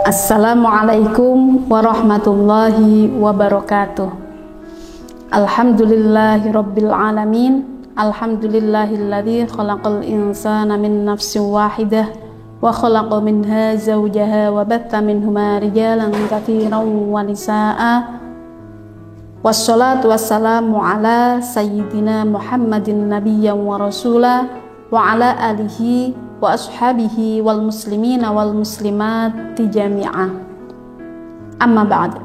Assalamualaikum warahmatullahi wabarakatuh. Alhamdulillahirabbil alamin. Alhamdulillahilladzi khalaqal insana min nafsin wahidah wa khalaqa minha zawjaha wa batha minhuma rijalan katsiran wa nisaa'a. Wassalatu wassalamu ala sayyidina Muhammadin nabiyyan wa rasula wa ala alihi wa ashabihi wal muslimina wal muslimati jami'ah. Amma ba'd.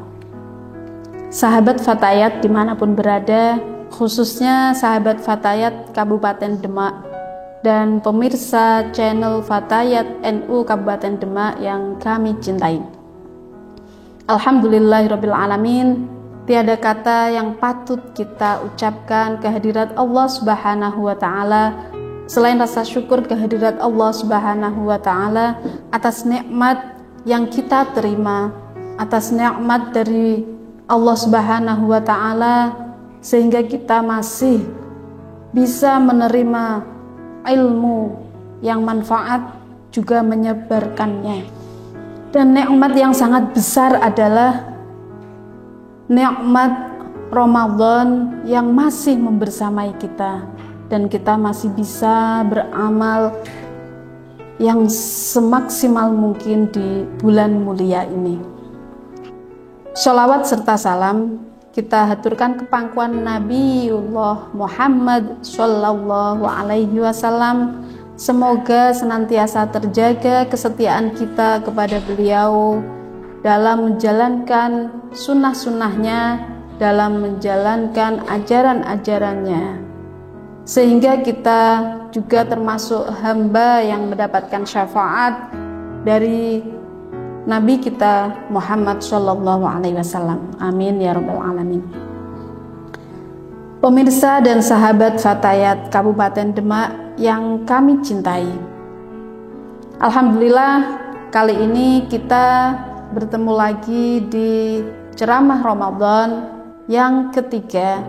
Sahabat Fatayat dimanapun berada, khususnya sahabat Fatayat Kabupaten Demak dan pemirsa channel Fatayat NU Kabupaten Demak yang kami cintai. Alhamdulillahirabbil alamin. Tiada kata yang patut kita ucapkan kehadirat Allah Subhanahu wa taala selain rasa syukur kehadirat Allah Subhanahu wa taala atas nikmat yang kita terima, atas nikmat dari Allah Subhanahu wa taala sehingga kita masih bisa menerima ilmu yang manfaat juga menyebarkannya. Dan nikmat yang sangat besar adalah nikmat Ramadan yang masih membersamai kita dan kita masih bisa beramal yang semaksimal mungkin di bulan mulia ini. Sholawat serta salam kita haturkan ke pangkuan Nabiullah Muhammad Sallallahu Alaihi Wasallam. Semoga senantiasa terjaga kesetiaan kita kepada beliau dalam menjalankan sunnah-sunnahnya, dalam menjalankan ajaran-ajarannya, sehingga kita juga termasuk hamba yang mendapatkan syafaat dari Nabi kita Muhammad Sallallahu Alaihi Wasallam. Amin ya rabbal alamin. Pemirsa dan sahabat Fatayat Kabupaten Demak yang kami cintai, alhamdulillah kali ini kita bertemu lagi di ceramah Ramadan yang ketiga,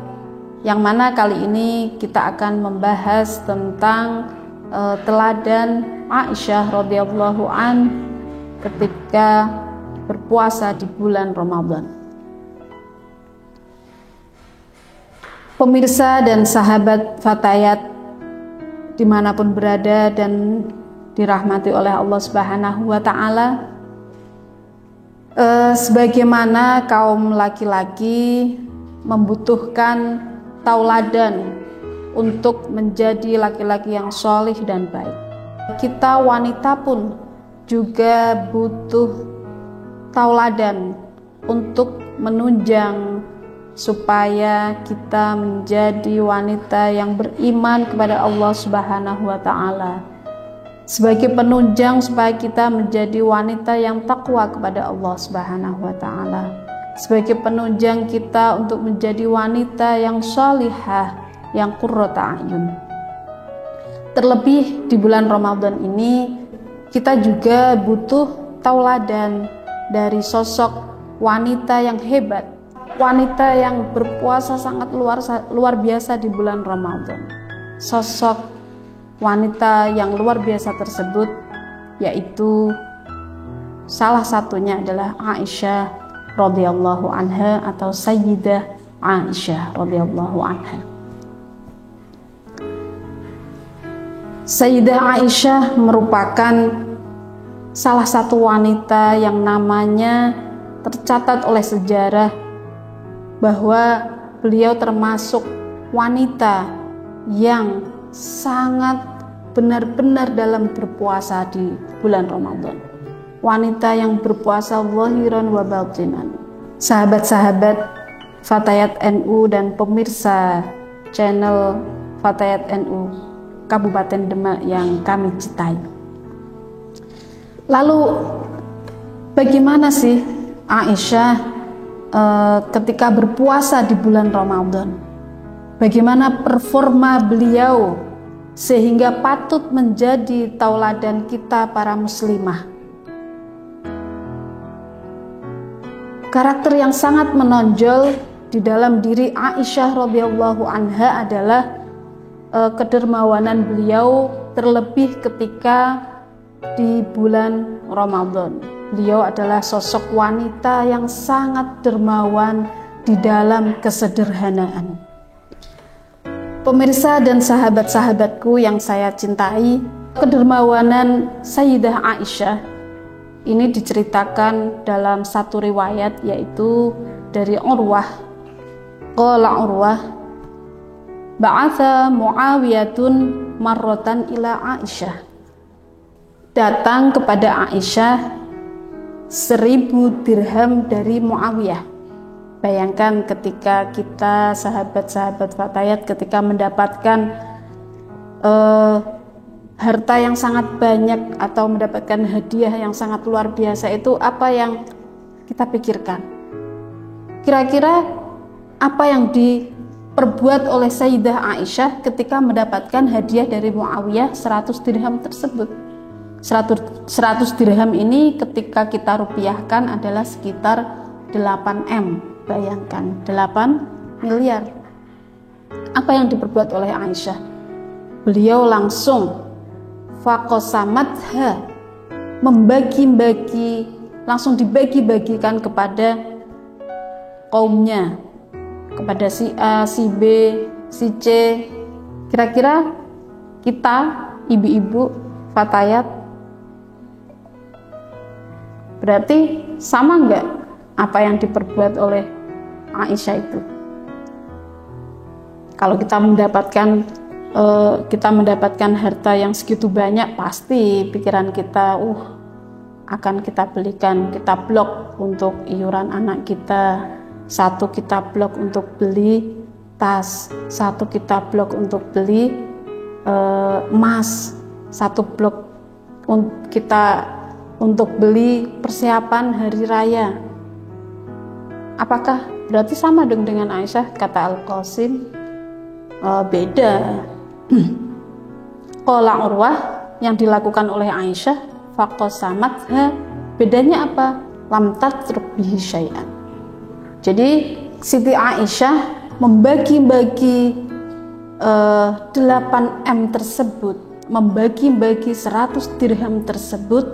yang mana kali ini kita akan membahas tentang teladan Aisyah radhiyallahu an ketika berpuasa di bulan Ramadan. Pemirsa dan sahabat Fatayat dimanapun berada dan dirahmati oleh Allah Subhanahu wa taala, sebagaimana kaum laki-laki membutuhkan tauladan untuk menjadi laki-laki yang solih dan baik, kita wanita pun juga butuh tauladan untuk menunjang supaya kita menjadi wanita yang beriman kepada Allah Subhanahu wa taala, sebagai penunjang supaya kita menjadi wanita yang takwa kepada Allah Subhanahu wa taala, sebagai penunjang kita untuk menjadi wanita yang shalihah, yang qurrata a'yun. Terlebih di bulan Ramadan ini kita juga butuh tauladan dari sosok wanita yang hebat, wanita yang berpuasa sangat luar biasa di bulan Ramadan. Sosok wanita yang luar biasa tersebut yaitu salah satunya adalah Aisyah radhiyallahu anha atau Sayyidah Aisyah radhiyallahu anha. Sayyidah Aisyah merupakan salah satu wanita yang namanya tercatat oleh sejarah bahwa beliau termasuk wanita yang sangat benar-benar dalam berpuasa di bulan Ramadan. Wanita yang berpuasa zahiran wa batinan. Sahabat-sahabat Fatayat NU dan pemirsa channel Fatayat NU Kabupaten Demak yang kami cintai. Lalu bagaimana sih Aisyah ketika berpuasa di bulan Ramadan? Bagaimana performa beliau sehingga patut menjadi tauladan kita para muslimah? Karakter yang sangat menonjol di dalam diri Aisyah radhiyallahu anha adalah kedermawanan beliau, terlebih ketika di bulan Ramadan. Beliau adalah sosok wanita yang sangat dermawan di dalam kesederhanaan. Pemirsa dan sahabat-sahabatku yang saya cintai, kedermawanan Sayyidah Aisyah ini diceritakan dalam satu riwayat, yaitu dari Urwah. Qala Urwah, ba'atha Muawiyatun marratan ila Aisyah. Datang kepada Aisyah 1000 dirham dari Muawiyah. Bayangkan ketika kita sahabat-sahabat Fatayat ketika mendapatkan harta yang sangat banyak atau mendapatkan hadiah yang sangat luar biasa, itu apa yang kita pikirkan? Kira-kira apa yang diperbuat oleh Sayyidah Aisyah ketika mendapatkan hadiah dari Muawiyah 100 dirham tersebut? 100 dirham ini ketika kita rupiahkan adalah sekitar 8M. Bayangkan, 8 miliar. Apa yang diperbuat oleh Aisyah? Beliau langsung faqasamatha, membagi-bagi, langsung dibagi-bagikan kepada kaumnya, kepada si A, si B, si C. Kira-kira kita ibu-ibu Fatayat berarti sama enggak apa yang diperbuat oleh Aisyah itu? Kalau kita mendapatkan harta yang segitu banyak, pasti pikiran kita akan kita belikan, kita blok untuk iuran anak kita, satu kita blok untuk beli tas, satu kita blok untuk beli emas, satu blok kita untuk beli persiapan hari raya. Apakah berarti sama dengan Aisyah? Kata Al-Qasim, beda. Qala Urwah, yang dilakukan oleh Aisyah faqasamatha, bedanya apa? Lam tatruk bihi syai'an. Jadi Siti Aisyah membagi-bagi 8M tersebut, membagi-bagi 100 dirham tersebut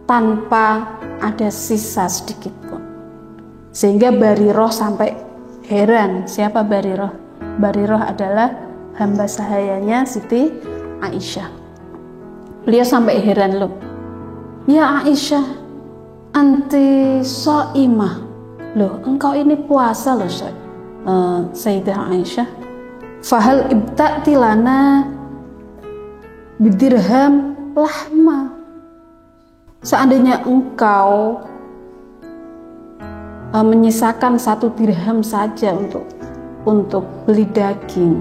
tanpa ada sisa sedikit pun, sehingga Bariroh sampai heran. Siapa Bariroh? Bariroh adalah hamba sahayanya Siti Aisyah. Beliau sampai heran, loh, ya Aisyah, anti shaimah, loh engkau ini puasa loh Sayyidah Aisyah. Fahal ibta'ti lana bidirham lahma, seandainya engkau menyisakan 1 dirham saja untuk beli daging,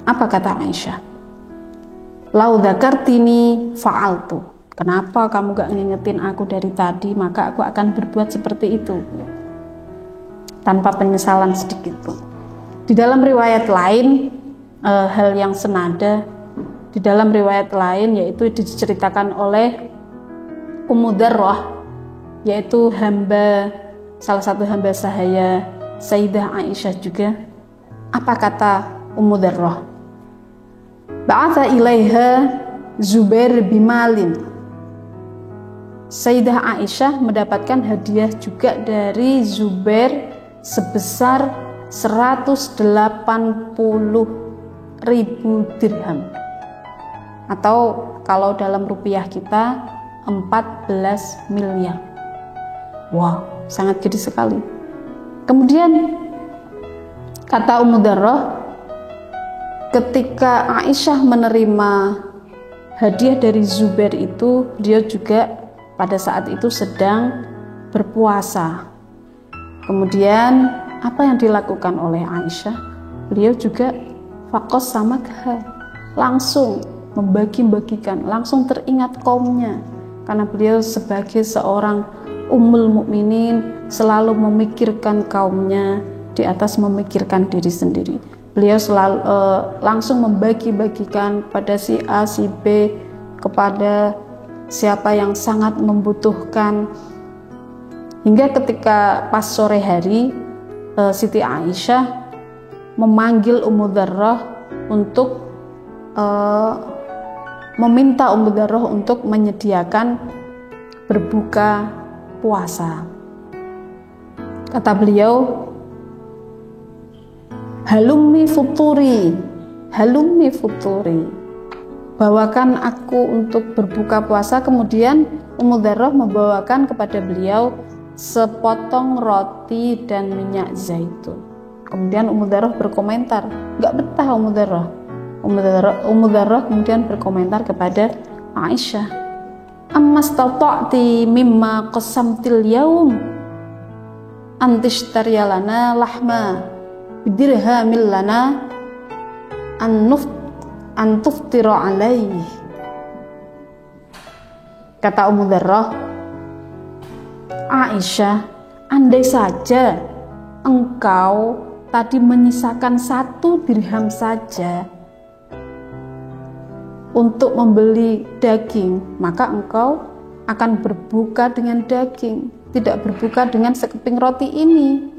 apa kata Aisyah? Lau dzakartini fa'altu, kenapa kamu gak ngingetin aku dari tadi, maka aku akan berbuat seperti itu tanpa penyesalan sedikit pun. Di dalam riwayat lain hal yang senada. Di dalam riwayat lain, yaitu diceritakan oleh Ummu Darrah, yaitu salah satu hamba sahaya Sayyidah Aisyah juga. Apa kata Ummu Darrah? Ba'atha ilaiha Zubair bimalin. Sayyidah Aisyah mendapatkan hadiah juga dari Zubair sebesar 180.000 dirham, atau kalau dalam rupiah kita 14 miliar. Wow, sangat gede sekali. Kemudian kata Ummu Darrah, ketika Aisyah menerima hadiah dari Zubair itu, dia juga pada saat itu sedang berpuasa. Kemudian apa yang dilakukan oleh Aisyah? Beliau juga faqasamatha, langsung membagi-bagikan, langsung teringat kaumnya, karena beliau sebagai seorang ummul mukminin selalu memikirkan kaumnya di atas memikirkan diri sendiri. Beliau selalu langsung membagi-bagikan pada si A, si B, kepada siapa yang sangat membutuhkan, hingga ketika pas sore hari Siti Aisyah memanggil Ummu Darrah untuk meminta Ummu Darrah untuk menyediakan berbuka puasa. Kata beliau, halummi futuri, bawakan aku untuk berbuka puasa. Kemudian Ummu Dzarrah membawakan kepada beliau sepotong roti dan minyak zaitun. Kemudian Ummu Dzarrah berkomentar, nggak betah Ummu Dzarrah kemudian berkomentar kepada Aisyah, ammastata'ti mimma qasamtil yaum antishtariya lana lahma bidirhamil lana an tuftira alaih. Kata Ummu Dzarrah, Aisyah, andai saja engkau tadi menyisakan 1 dirham saja untuk membeli daging, maka engkau akan berbuka dengan daging, tidak berbuka dengan sekeping roti ini.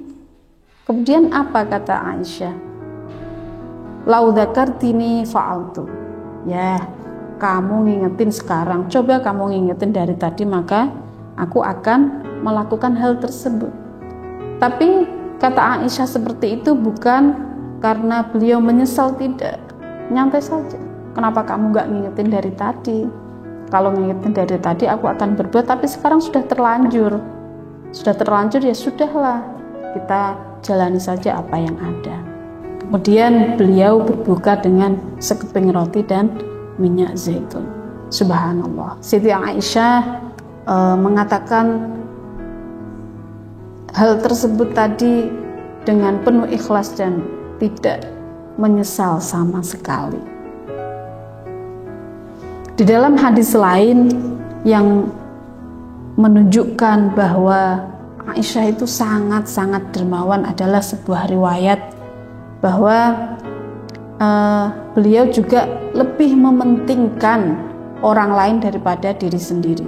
Kemudian apa kata Aisyah? Lau dzakartini fa'altu. Ya, kamu ngingetin sekarang, coba kamu ngingetin dari tadi, maka aku akan melakukan hal tersebut. Tapi kata Aisyah seperti itu bukan karena beliau menyesal, tidak, nyantai saja. Kenapa kamu gak ngingetin dari tadi? Kalau ngingetin dari tadi aku akan berbuat, tapi sekarang sudah terlanjur ya sudahlah, kita jalani saja apa yang ada. Kemudian beliau berbuka dengan sekeping roti dan minyak zaitun. Subhanallah, Siti Aisyah mengatakan hal tersebut tadi dengan penuh ikhlas dan tidak menyesal sama sekali. Di dalam hadis lain yang menunjukkan bahwa Aisyah itu sangat-sangat dermawan adalah sebuah riwayat bahwa beliau juga lebih mementingkan orang lain daripada diri sendiri.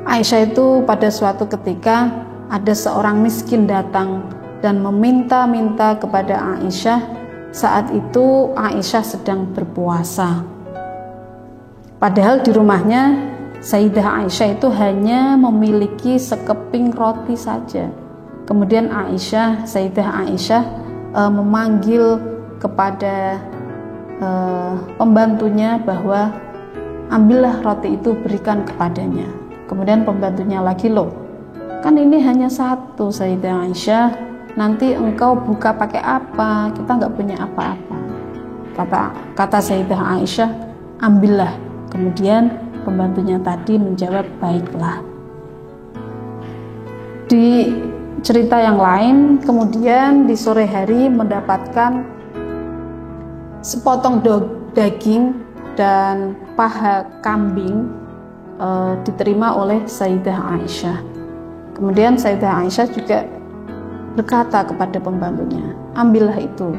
Aisyah itu pada suatu ketika ada seorang miskin datang dan meminta-minta kepada Aisyah. Saat itu Aisyah sedang berpuasa. Padahal di rumahnya Sayyidah Aisyah itu hanya memiliki sekeping roti saja. Kemudian Sayyidah Aisyah memanggil kepada pembantunya bahwa ambillah roti itu, berikan kepadanya. Kemudian pembantunya lagi, loh, kan ini hanya 1 Sayyidah Aisyah, nanti engkau buka pakai apa? Kita nggak punya apa-apa. Kata Sayyidah Aisyah, ambillah. Kemudian pembantunya tadi menjawab, baiklah. Di cerita yang lain, kemudian di sore hari mendapatkan sepotong daging dan paha kambing diterima oleh Sayyidah Aisyah. Kemudian Sayyidah Aisyah juga berkata kepada pembantunya, ambillah itu,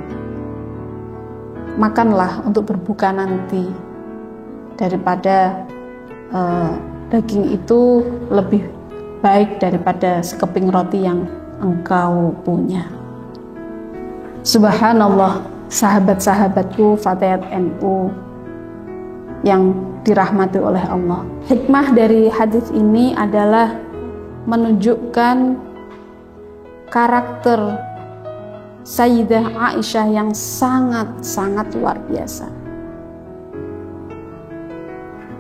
makanlah untuk berbuka nanti, daripada daging itu lebih baik daripada sekeping roti yang engkau punya. Subhanallah, sahabat-sahabatku Fatayat NU yang dirahmati oleh Allah. Hikmah dari hadis ini adalah menunjukkan karakter Sayyidah Aisyah yang sangat-sangat luar biasa.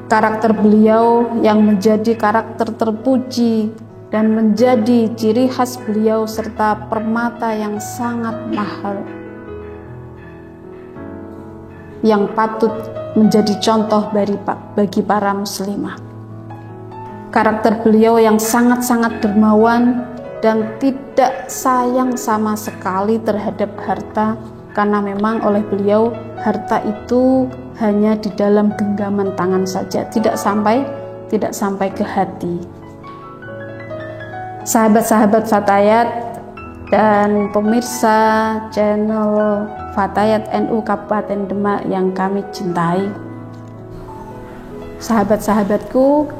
Karakter beliau yang menjadi karakter terpuji dan menjadi ciri khas beliau serta permata yang sangat mahal yang patut menjadi contoh bagi para muslimah. Karakter beliau yang sangat-sangat dermawan dan tidak sayang sama sekali terhadap harta, karena memang oleh beliau harta itu hanya di dalam genggaman tangan saja, tidak sampai ke hati. Sahabat-sahabat Fatayat dan pemirsa channel Fatayat NU Kabupaten Demak yang kami cintai, sahabat-sahabatku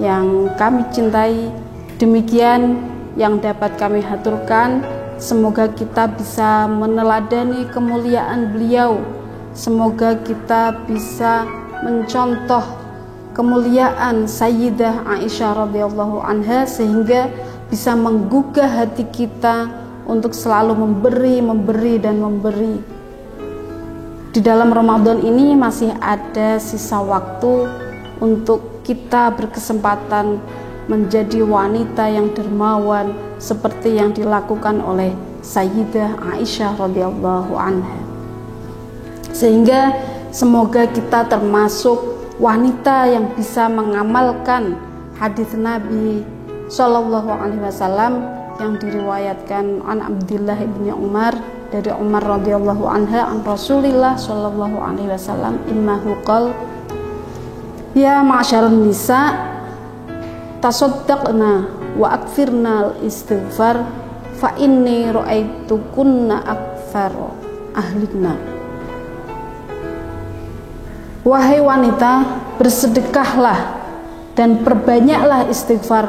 yang kami cintai, demikian yang dapat kami haturkan. Semoga kita bisa meneladani kemuliaan beliau. Semoga kita bisa mencontoh kemuliaan Sayyidah Aisyah radhiyallahu anha, sehingga bisa menggugah hati kita untuk selalu memberi dan memberi. Di dalam Ramadan ini masih ada sisa waktu untuk kita berkesempatan menjadi wanita yang dermawan seperti yang dilakukan oleh Sayyidah Aisyah radhiyallahu anha. Sehingga semoga kita termasuk wanita yang bisa mengamalkan hadis Nabi Shallallahu Alaihi Wasallam yang diriwayatkan an Abdullah bin Umar, dari Umar radhiyallahu anha an Rasulillah Shallallahu Alaihi Wasallam, innahu qala ya ma'syarun nisa tasaddaqna wa akfirna al-istighfar fa inni ra'aitukunna aktsar ahlinna. Wahai wanita, bersedekahlah dan perbanyaklah istighfar,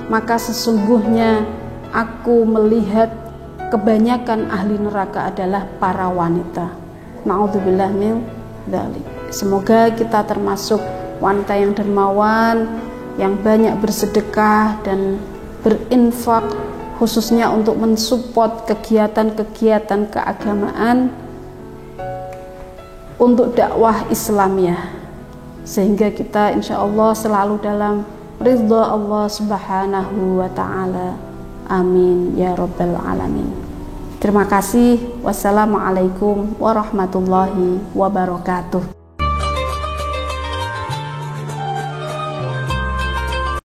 maka sesungguhnya aku melihat kebanyakan ahli neraka adalah para wanita. Na'udzubillah min dzalik. Semoga kita termasuk wanita yang dermawan, yang banyak bersedekah dan berinfak, khususnya untuk mensupport kegiatan-kegiatan keagamaan untuk dakwah Islamiyah, sehingga kita insya Allah selalu dalam ridha Allah Subhanahu wa Ta'ala. Amin ya Rabbal Alamin. Terima kasih. Wassalamualaikum warahmatullahi wabarakatuh.